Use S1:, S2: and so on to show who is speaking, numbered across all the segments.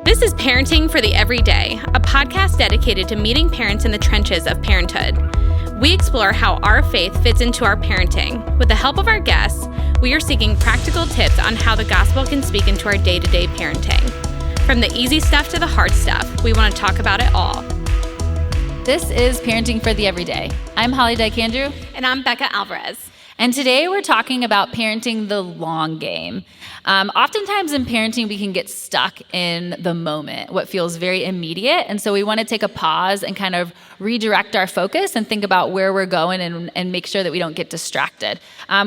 S1: This is Parenting for the Everyday, a podcast dedicated to meeting parents in the trenches of parenthood. We explore how our faith fits into our parenting. With the help of our guests, we are seeking practical tips on how the gospel can speak into our day-to-day parenting. From the easy stuff to the hard stuff, we want to talk about it all.
S2: This is Parenting for the Everyday. I'm Holly Dyke-Andrew.
S1: And I'm Becca Alvarez.
S2: And today we're talking about parenting the long game. Oftentimes in parenting, we can get stuck in the moment, what feels very immediate. And so we want to take a pause and kind of redirect our focus and think about where we're going and make sure that we don't get distracted.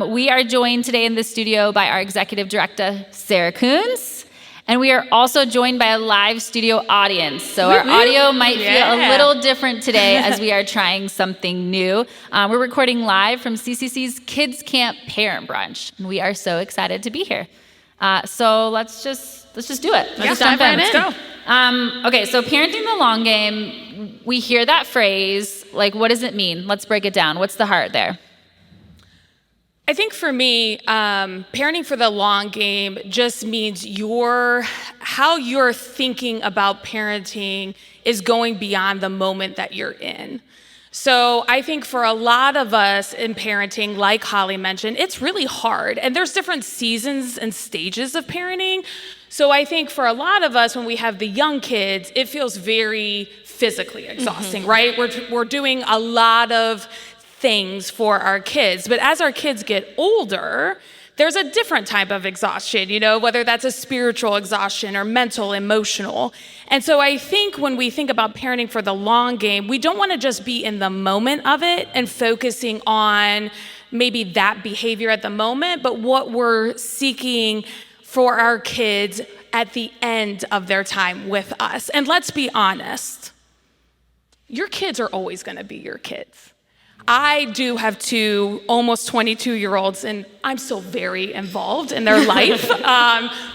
S2: We are joined today in the studio by our executive director, Sarah Coons. And we are also joined by a live studio audience. So our audio might feel a little different today as we are trying something new. We're recording live from CCC's Kids Camp Parent Brunch. And we are so excited to be here. So let's just do it. Let's just jump in.
S1: Let's go.
S2: Okay, so parenting the long game, we hear that phrase. Like, what does it mean? Let's break it down. What's the heart there?
S3: I think for me, parenting for the long game just means how you're thinking about parenting is going beyond the moment that you're in. So I think for a lot of us in parenting, like Holly mentioned, it's really hard. And there's different seasons and stages of parenting. So I think for a lot of us, when we have the young kids, it feels very physically exhausting, right? We're doing a lot of things for our kids. But as our kids get older, there's a different type of exhaustion, whether that's a spiritual exhaustion or mental, emotional. And so I think when we think about parenting for the long game, we don't want to just be in the moment of it and focusing on maybe that behavior at the moment, but what we're seeking for our kids at the end of their time with us. And let's be honest, your kids are always going to be your kids. I do have two almost 22-year-olds, and I'm still very involved in their life.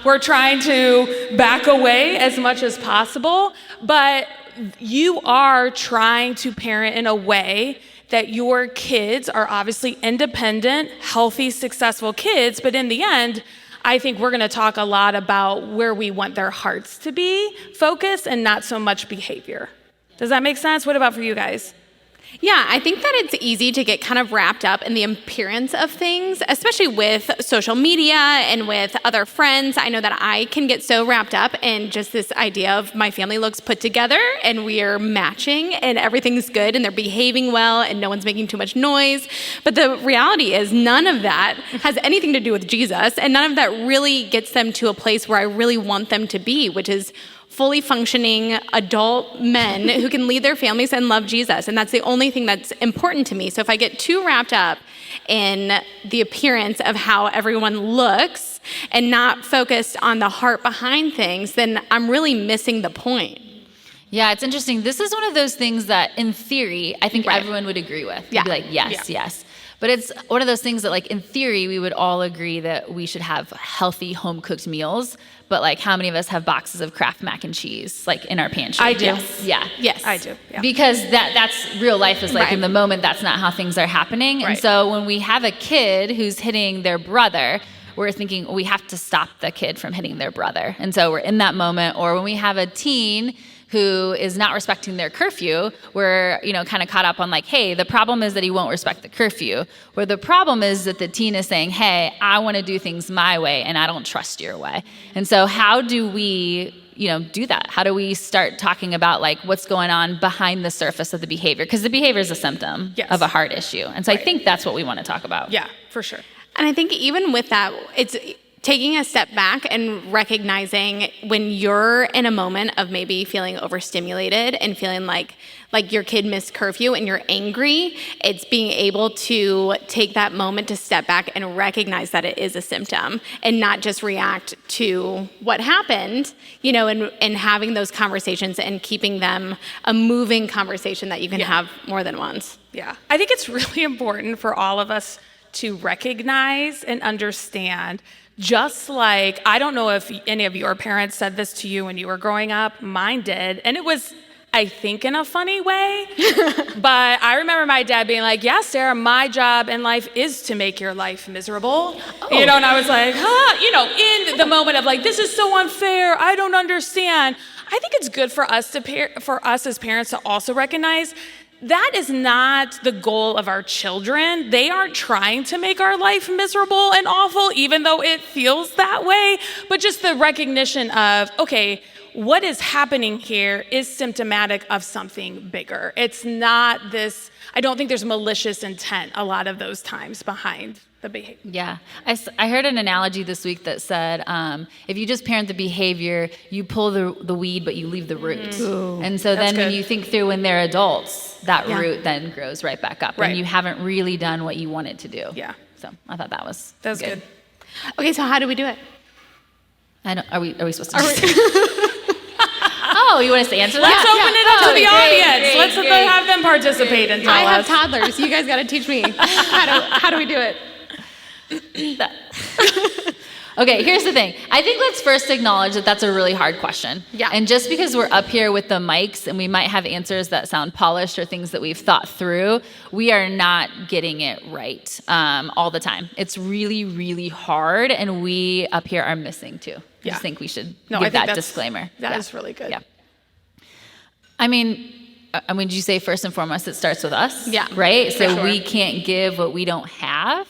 S3: We're trying to back away as much as possible, but you are trying to parent in a way that your kids are obviously independent, healthy, successful kids, but in the end, I think we're going to talk a lot about where we want their hearts to be focused and not so much behavior. Does that make sense? What about for you guys?
S1: Yeah, I think that it's easy to get kind of wrapped up in the appearance of things, especially with social media and with other friends. I know that I can get so wrapped up in just this idea of my family looks put together and we are matching and everything's good and they're behaving well and no one's making too much noise. But the reality is none of that has anything to do with Jesus, and none of that really gets them to a place where I really want them to be, which is fully functioning adult men who can lead their families and love Jesus. And that's the only thing that's important to me. So if I get too wrapped up in the appearance of how everyone looks and not focused on the heart behind things, then I'm really missing the point.
S2: Yeah, it's interesting. This is one of those things that, in theory, I think everyone would agree with.
S1: Yeah.
S2: They'd be like, yes. But it's one of those things that, like, in theory, we would all agree that we should have healthy home-cooked meals. But, like, how many of us have boxes of Kraft mac and cheese, like, in our pantry?
S3: I do.
S2: Yes.
S3: I do. Yeah.
S2: Because that's real life is, like, in the moment, that's not how things are happening.
S3: Right.
S2: And so when we have a kid who's hitting their brother, we're thinking we have to stop the kid from hitting their brother. And so we're in that moment. Or when we have a teen who is not respecting their curfew, we're, kind of caught up on like, hey, the problem is that he won't respect the curfew. Where the problem is that the teen is saying, hey, I want to do things my way and I don't trust your way. And so how do we, do that? How do we start talking about like what's going on behind the surface of the behavior? Because the behavior is a symptom of a heart issue. And so I think that's what we want to talk about.
S3: Yeah, for sure.
S1: And I think even with that, it's taking a step back and recognizing when you're in a moment of maybe feeling overstimulated and feeling like your kid missed curfew and you're angry, it's being able to take that moment to step back and recognize that it is a symptom and not just react to what happened, and having those conversations and keeping them a moving conversation that you can have more than once.
S3: Yeah, I think it's really important for all of us to recognize and understand. Just like, I don't know if any of your parents said this to you when you were growing up. Mine did. And it was, I think, in a funny way. But I remember my dad being like, yeah, Sarah, my job in life is to make your life miserable. Oh. And I was like, in the moment of like, this is so unfair. I don't understand. I think it's good for us for us as parents to also recognize that is not the goal of our children. They aren't trying to make our life miserable and awful, even though it feels that way. But just the recognition of, okay, what is happening here is symptomatic of something bigger. It's not this, I don't think there's malicious intent a lot of those times behind the behavior.
S2: Yeah. I heard an analogy this week that said, if you just parent the behavior, you pull the weed, but you leave the root.
S1: Ooh,
S2: and so then when you think through when they're adults, that root then grows right back up.
S3: Right.
S2: And you haven't really done what you wanted to do.
S3: Yeah.
S2: So I thought that was
S3: good.
S1: Okay, so how do we do it?
S2: Are we supposed to Oh, you want us to answer that?
S3: Let's open it up to the audience.
S2: Great,
S3: Let's
S2: great.
S3: have them participate and tell
S1: I have
S3: us.
S1: toddlers. You guys got to teach me. How do we do it?
S2: Okay, here's the thing. I think let's first acknowledge that that's a really hard question.
S1: Yeah.
S2: And just because we're up here with the mics and we might have answers that sound polished or things that we've thought through, we are not getting it right all the time. It's really, really hard, and we up here are missing too. I just think we should give that disclaimer.
S3: That is really good.
S2: Yeah. I mean, did you say first and foremost it starts with us?
S1: Yeah.
S2: Right? So
S3: sure.
S2: we can't give what we don't have.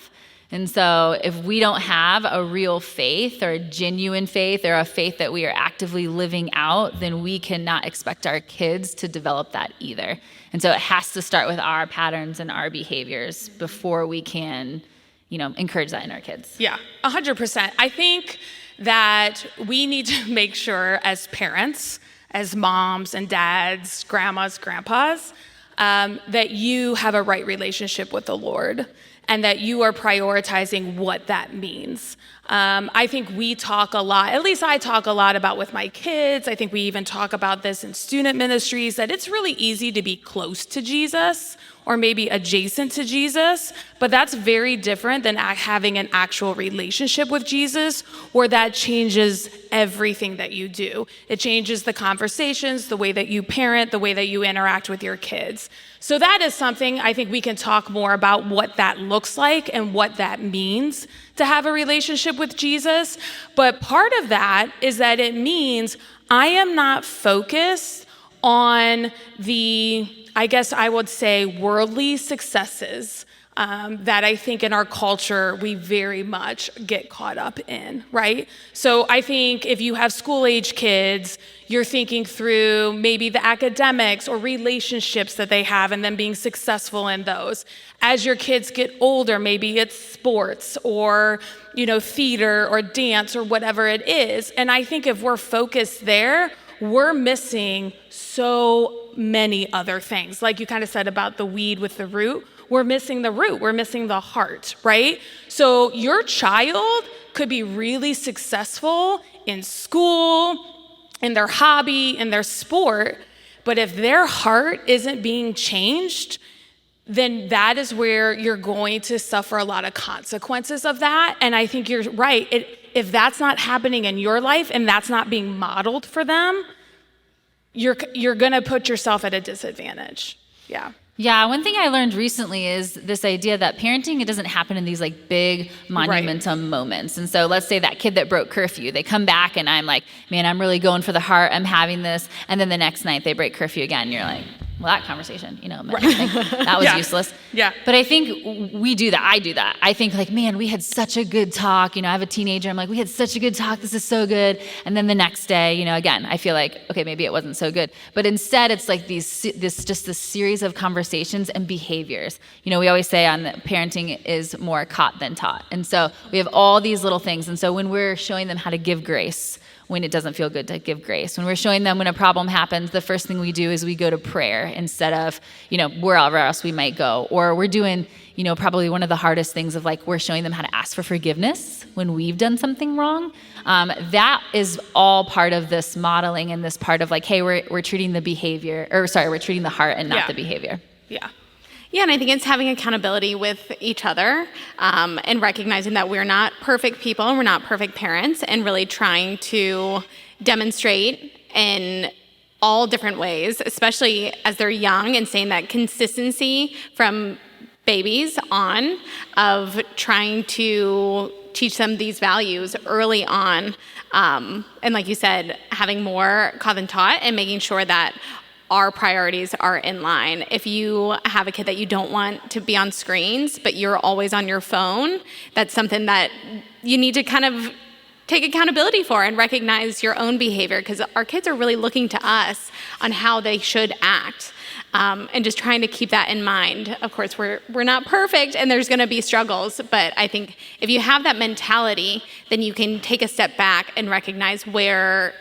S2: And so if we don't have a real faith or a genuine faith or a faith that we are actively living out, then we cannot expect our kids to develop that either. And so it has to start with our patterns and our behaviors before we can, encourage that in our kids.
S3: Yeah, 100%. I think that we need to make sure as parents, as moms and dads, grandmas, grandpas, that you have a right relationship with the Lord and that you are prioritizing what that means. I think we talk a lot, at least I talk a lot about with my kids. I think we even talk about this in student ministries, that it's really easy to be close to Jesus or maybe adjacent to Jesus, but that's very different than having an actual relationship with Jesus, where that changes everything that you do. It changes the conversations, the way that you parent, the way that you interact with your kids. So that is something I think we can talk more about, what that looks like and what that means to have a relationship with Jesus. But part of that is that it means I am not focused on the, I guess I would say, worldly successes that I think in our culture we very much get caught up in, right? So I think if you have school-age kids, you're thinking through maybe the academics or relationships that they have and them being successful in those. As your kids get older, maybe it's sports or, theater or dance or whatever it is. And I think if we're focused there, we're missing so many other things. Like you kind of said about the weed with the root, we're missing the root, we're missing the heart, right? So your child could be really successful in school, in their hobby, in their sport, but if their heart isn't being changed, then that is where you're going to suffer a lot of consequences of that. And I think you're right. If that's not happening in your life and that's not being modeled for them, you're going to put yourself at a disadvantage. Yeah.
S2: Yeah, one thing I learned recently is this idea that parenting, it doesn't happen in these like big monumentum moments. And so let's say that kid that broke curfew, they come back and I'm like, man, I'm really going for the heart, I'm having this. And then the next night they break curfew again. And you're like, well, that conversation, that was useless.
S3: Yeah.
S2: But I think we do that. I do that. I think like, man, we had such a good talk. I have a teenager. I'm like, we had such a good talk. This is so good. And then the next day, again, I feel like, okay, maybe it wasn't so good. But instead, it's like this series of conversations and behaviors. We always say on parenting is more caught than taught. And so we have all these little things. And so when we're showing them how to give grace, when it doesn't feel good to give grace. When we're showing them when a problem happens, the first thing we do is we go to prayer instead of, wherever else we might go. Or we're doing, probably one of the hardest things of like, we're showing them how to ask for forgiveness when we've done something wrong. That is all part of this modeling and this part of like, hey, we're treating the behavior, we're treating the heart and not the behavior.
S3: Yeah.
S1: Yeah, and I think it's having accountability with each other and recognizing that we're not perfect people and we're not perfect parents, and really trying to demonstrate in all different ways, especially as they're young, and saying that consistency from babies on of trying to teach them these values early on. And like you said, having more caught than taught and making sure that our priorities are in line. If you have a kid that you don't want to be on screens, but you're always on your phone, that's something that you need to kind of take accountability for and recognize your own behavior, because our kids are really looking to us on how they should act. And just trying to keep that in mind. Of course, we're not perfect and there's going to be struggles, but I think if you have that mentality, then you can take a step back and recognize where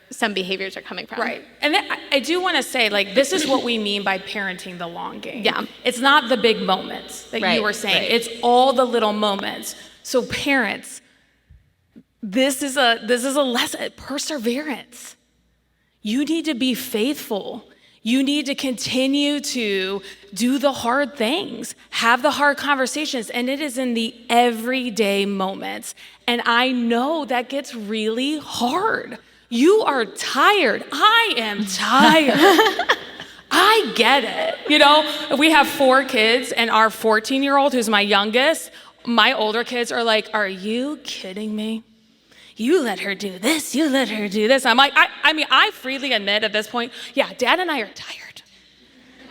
S1: some behaviors are coming from.
S3: Right. And then I do want to say, like, this is what we mean by parenting the long game.
S1: Yeah.
S3: It's not the big moments that you were saying. Right. It's all the little moments. So parents, this is a lesson, perseverance. You need to be faithful. You need to continue to do the hard things, have the hard conversations, and it is in the everyday moments. And I know that gets really hard. You are tired. I am tired. I get it. You know, we have 4 kids, and our 14-year-old, who's my youngest, my older kids are like, are you kidding me? You let her do this, you let her do this. I'm like, I mean, I freely admit at this point, yeah, Dad and I are tired.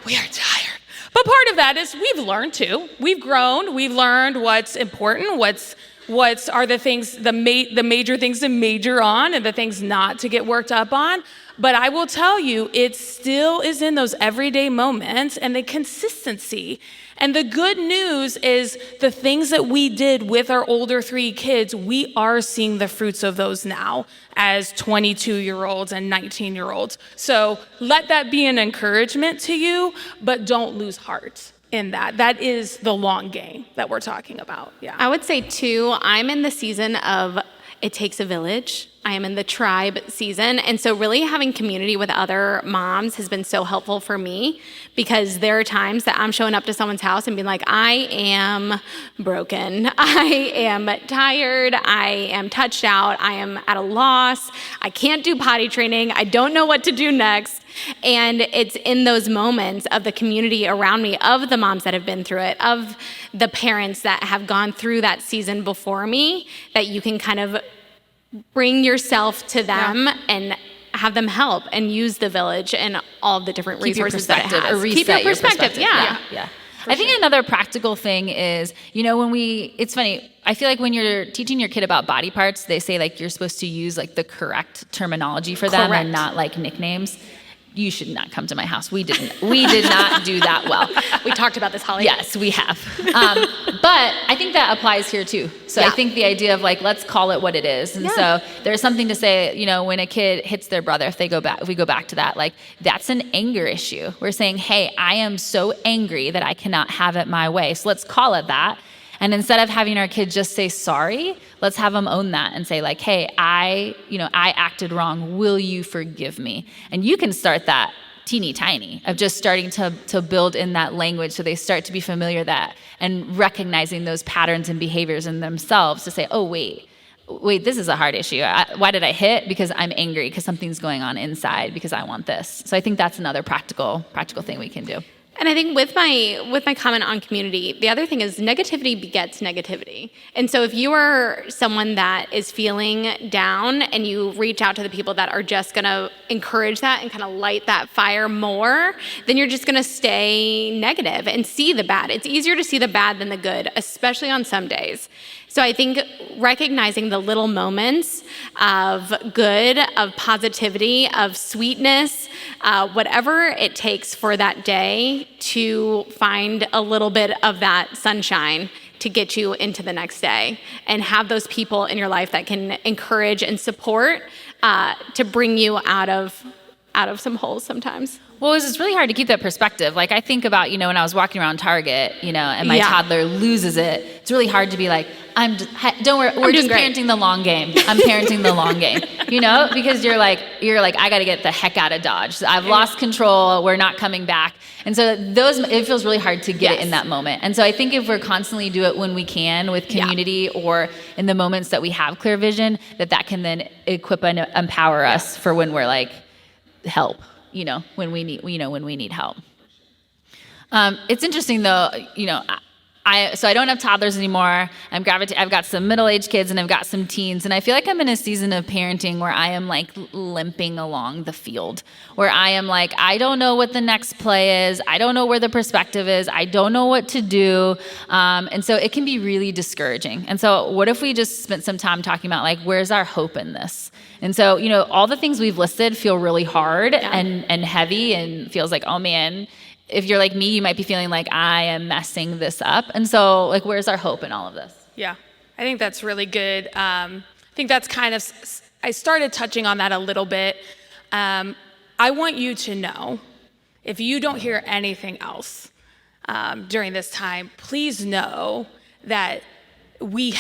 S3: We are tired. But part of that is we've learned too. We've grown, we've learned what's important, what are the things, the major things to major on and the things not to get worked up on. But I will tell you, it still is in those everyday moments and the consistency. And the good news is the things that we did with our older 3 kids, we are seeing the fruits of those now as 22-year-olds and 19-year-olds. So let that be an encouragement to you, but don't lose heart in that. That is the long game that we're talking about. Yeah.
S1: I would say too, I'm in the season of it takes a village. I am in the tribe season. And so really having community with other moms has been so helpful for me, because there are times that I'm showing up to someone's house and being like, I am broken. I am tired. I am touched out. I am at a loss. I can't do potty training. I don't know what to do next. And it's in those moments of the community around me, of the moms that have been through it, of the parents that have gone through that season before me, that you can kind of bring yourself to them and have them help and use the village and all of the different resources that it has.
S2: Or reset
S1: Keep your perspective.
S2: Yeah. I think another practical thing is, you know, it's funny, I feel like when you're teaching your kid about body parts, they say like you're supposed to use like the correct terminology for them and not like nicknames. You should not come to my house. We did not do that well.
S1: We talked about this, Holly.
S2: Yes, we have. But I think that applies here too. So I think the idea of like, let's call it what it is. And so there's something to say, you know, when a kid hits their brother, if we go back to that, like that's an anger issue. We're saying, hey, I am so angry that I cannot have it my way. So let's call it that. And instead of having our kids just say sorry, let's have them own that and say like, hey, I acted wrong. Will you forgive me? And you can start that teeny tiny of just starting to build in that language so they start to be familiar that and recognizing those patterns and behaviors in themselves to say, oh, wait, this is a hard issue. Why did I hit? Because I'm angry, because something's going on inside, because I want this. So I think that's another practical thing we can do.
S1: And I think with my comment on community, the other thing is negativity begets negativity. And so if you are someone that is feeling down and you reach out to the people that are just going to encourage that and kind of light that fire more, then you're just going to stay negative and see the bad. It's easier to see the bad than the good, especially on some days. So I think recognizing the little moments of good, of positivity, of sweetness, whatever it takes for that day to find a little bit of that sunshine to get you into the next day, and have those people in your life that can encourage and support to bring you out of some holes sometimes.
S2: Well, it's really hard to keep that perspective. Like I think about, when I was walking around Target, and my toddler loses it. It's really hard to be like, don't worry, we're just parenting the long game. I'm parenting the long game, because you're like, I got to get the heck out of Dodge. I've lost control. We're not coming back. And so it feels really hard to get it in that moment. And so I think if we're constantly do it when we can with community or in the moments that we have clear vision, that can then equip and empower us for when we're like, help. When we need help. It's interesting though, So I don't have toddlers anymore. I've got some middle-aged kids and I've got some teens, and I feel like I'm in a season of parenting where I am like limping along the field, where I am like, I don't know what the next play is. I don't know where the perspective is. I don't know what to do. And so it can be really discouraging. And so what if we just spent some time talking about like, where's our hope in this? And so, all the things we've listed feel really hard and heavy and feels like, oh man, if you're like me, you might be feeling like I am messing this up. And so, like, where's our hope in all of this?
S3: Yeah, I think that's really good. I think that's I started touching on that a little bit. I want you to know, if you don't hear anything else during this time, please know that we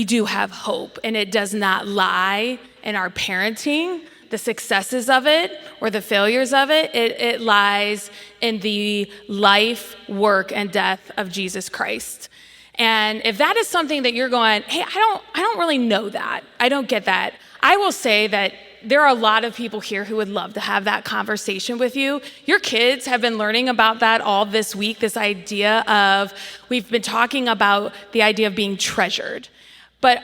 S3: do have hope, and it does not lie in our parenting, the successes of it or the failures of it. It lies in the life, work, and death of Jesus Christ. And if that is something that you're going, hey, I don't really know that. I don't get that. I will say that there are a lot of people here who would love to have that conversation with you. Your kids have been learning about that all this week, this idea of, we've been talking about the idea of being treasured. But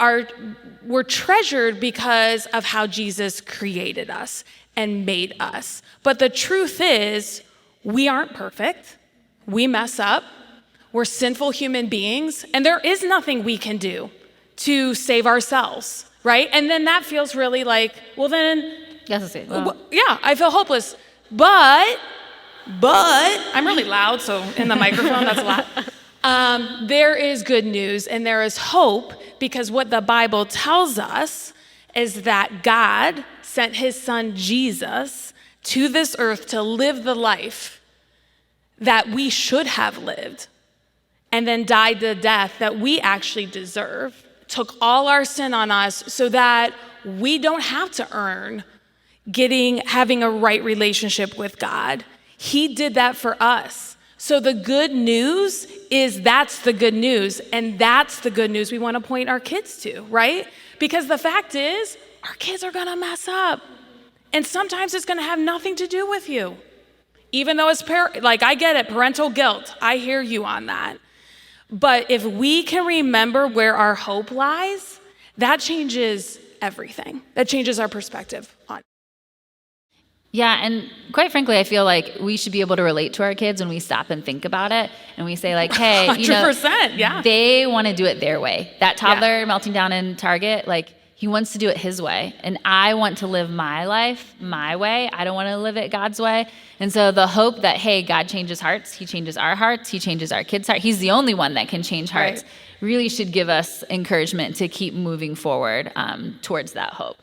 S3: we're treasured because of how Jesus created us and made us. But the truth is, we aren't perfect. We mess up. We're sinful human beings, and there is nothing we can do to save ourselves, right? And then that feels really like, well then, yeah, I feel hopeless. But, I'm really loud, so in the microphone, that's a lot. There is good news and there is hope, because what the Bible tells us is that God sent his son Jesus to this earth to live the life that we should have lived, and then died the death that we actually deserve, took all our sin on us so that we don't have to earn having a right relationship with God. He did that for us. So the good news is that's the good news, and that's the good news we want to point our kids to, right? Because the fact is, our kids are going to mess up, and sometimes it's going to have nothing to do with you. Even though it's I get it, parental guilt. I hear you on that. But if we can remember where our hope lies, that changes everything. That changes our perspective on it.
S2: Yeah, and quite frankly, I feel like we should be able to relate to our kids when we stop and think about it, and we say like, hey,
S3: 100%, yeah.
S2: They want to do it their way. That toddler melting down in Target, like, he wants to do it his way, and I want to live my life my way. I don't want to live it God's way. And so the hope that, hey, God changes hearts, he changes our hearts, he changes our kids' hearts, he's the only one that can change hearts, really should give us encouragement to keep moving forward towards that hope.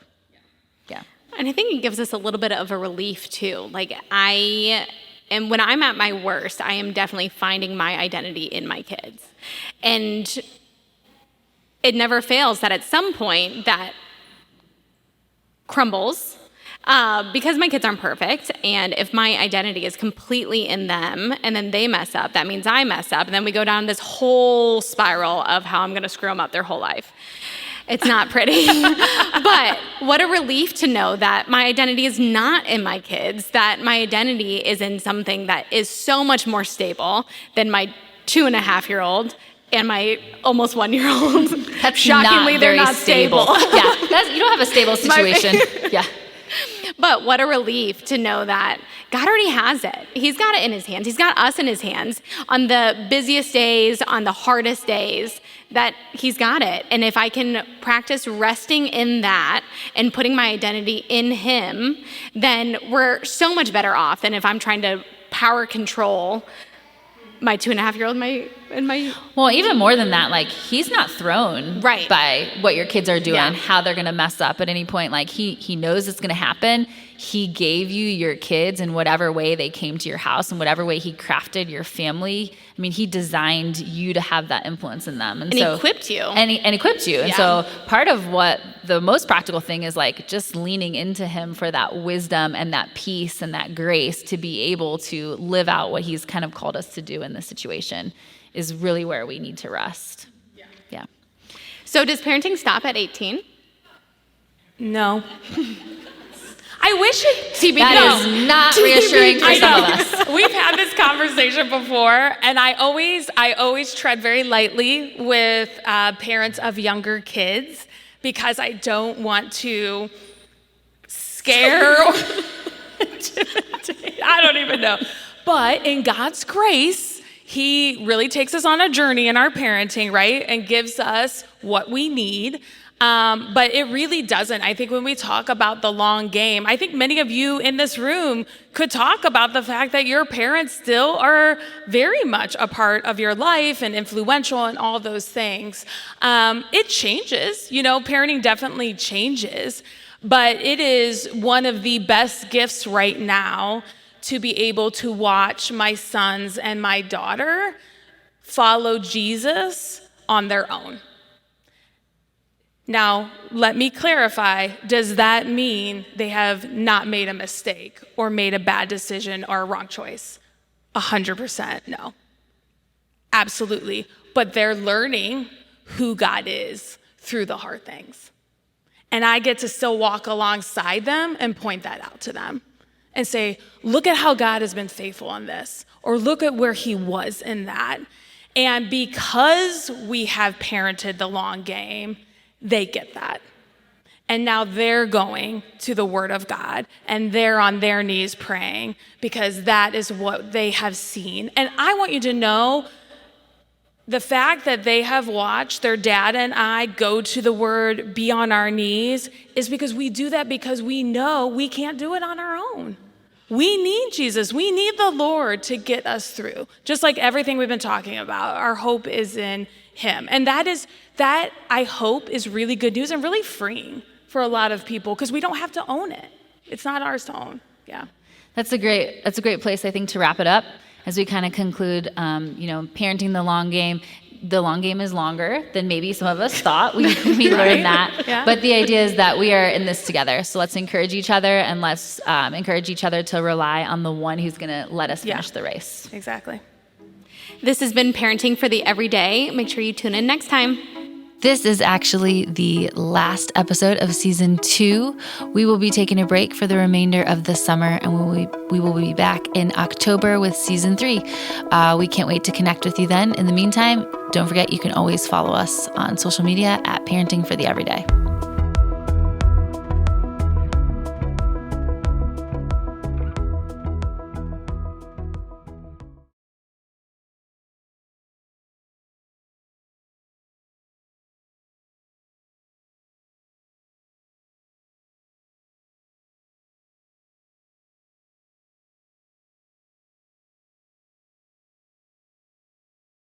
S2: Yeah.
S1: And I think it gives us a little bit of a relief too. And when I'm at my worst, I am definitely finding my identity in my kids. And it never fails that at some point that crumbles because my kids aren't perfect. And if my identity is completely in them and then they mess up, that means I mess up. And then we go down this whole spiral of how I'm going to screw them up their whole life. It's not pretty. But what a relief to know that my identity is not in my kids, that my identity is in something that is so much more stable than my 2.5-year-old and my almost 1-year-old.
S2: That's
S1: shockingly, they're not stable.
S2: Yeah, you don't have a stable situation. Yeah.
S1: But what a relief to know that God already has it. He's got it in his hands. He's got us in his hands on the busiest days, on the hardest days, that he's got it. And if I can practice resting in that and putting my identity in him, then we're so much better off than if I'm trying to power control my 2.5-year-old and my
S2: Well, even more than that, like, he's not thrown by what your kids are doing, how they're going to mess up at any point. Like, he knows it's going to happen. He gave you your kids in whatever way they came to your house, and whatever way he crafted your family. I mean, he designed you to have that influence in them. And so,
S1: equipped you.
S2: And equipped you. Yeah. And so part of what the most practical thing is, like, just leaning into him for that wisdom and that peace and that grace to be able to live out what he's kind of called us to do in this situation is really where we need to rest. Yeah.
S1: So does parenting stop at 18?
S3: No. I I wish it, TBD.
S2: That is not reassuring for
S3: I
S2: some of
S3: know.
S2: us.
S3: We've had this conversation before, and I always tread very lightly with parents of younger kids because I don't want to scare or intimidate. I don't even know. But in God's grace, He really takes us on a journey in our parenting, right? And gives us what we need. But it really doesn't. I think when we talk about the long game, I think many of you in this room could talk about the fact that your parents still are very much a part of your life and influential and all those things. It changes, parenting definitely changes, but it is one of the best gifts right now to be able to watch my sons and my daughter follow Jesus on their own. Now, let me clarify, does that mean they have not made a mistake or made a bad decision or a wrong choice? 100% no. Absolutely. But they're learning who God is through the hard things. And I get to still walk alongside them and point that out to them and say, look at how God has been faithful in this, or look at where He was in that. And because we have parented the long game, they get that. And now they're going to the Word of God and they're on their knees praying because that is what they have seen. And I want you to know the fact that they have watched their dad and I go to the Word, be on our knees, is because we do that because we know we can't do it on our own. We need Jesus. We need the Lord to get us through. Just like everything we've been talking about, our hope is in Him. And that I hope is really good news and really freeing for a lot of people because we don't have to own it. It's not ours to own. Yeah.
S2: That's a great place, I think, to wrap it up as we kind of conclude, parenting the long game. The long game is longer than maybe some of us thought. We learned that.
S3: Yeah.
S2: But the idea is that we are in this together. So let's encourage each other and let's encourage each other to rely on the one who's going to let us finish the race.
S3: Exactly.
S1: This has been Parenting for the Everyday. Make sure you tune in next time.
S2: This is actually the last episode of season 2. We will be taking a break for the remainder of the summer, and we will be back in October with season 3. We can't wait to connect with you then. In the meantime, don't forget you can always follow us on social media at Parenting for the Everyday.